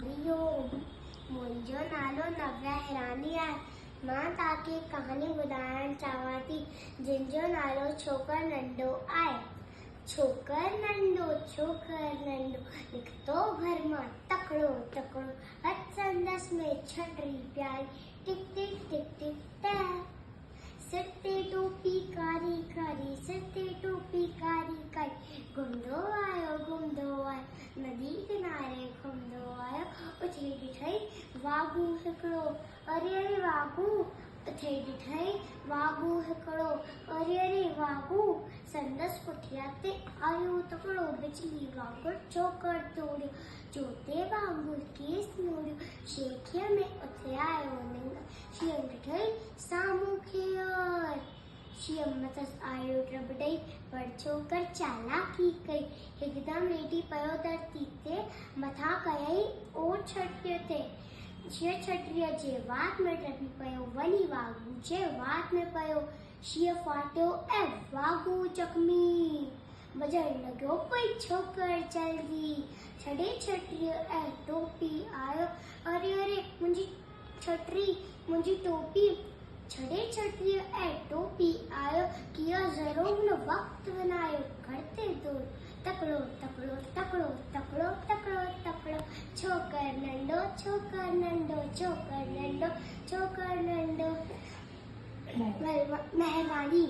हरिओम। मुंहिंजो नालो नव्या हिरानी आहे। मां तव्हांखे कहानी ॿुधाइण चाहियां थी जंहिंजो नालो छोकर नंढो आहे। छोकर नंढो निकितो घर मां तकड़ो तकड़ो, हथ संदसि में छटरी प्यारी, टिक टिक टिक टिक टै। सिर ते टोपी कारी कारी, सिर ते टोपी कारी कारी, घुमंदो आयो नदी किनारे घुमंदो आयो। उथे ॾिठई वागू हिकिड़ो, अरे अरे वागू। उथे ॾिठई वागू हिकिड़ो, अरे अरे वागू। संदसि पुठियां ते आयो तकड़ो, बिजली वांगुरु चोकर तोड़ियो, जोते वांगुरु केस मोड़ियो। शेखीअ में उथे आयो लिंग, शीअं ॾिठई साम्हूं खेर। शीअं मथसि आयो रबड़ई, पर छोकर चालाकी कई, हिकदमि लेटी पियो धरती ते, मथां कयई ओट छटरीअ ते। शीअं छटरीअ जे वात में टपी पियो, वञी वागू जे वात में पियो। शीअं फाटियो ऐं वागू जख्मी। वॼण लॻो पई छोकर जल्दी, छॾे छटरीअ ऐं टोपी आयो। अरे अरे मुंहिंजी छटरी, मुंहिंजी टोपी। छॾे छटरीअ ऐं टोपी आयो, किया ज़रो हुन वक़्तु विञायो, घर ते दौड़ तकड़ो तकड़ो तकड़ो तकड़ो तकड़ो तकड़ो। छोकर नंढो छोकर नंढो छोकर नंढो छोकर नंढो। महिरबानी।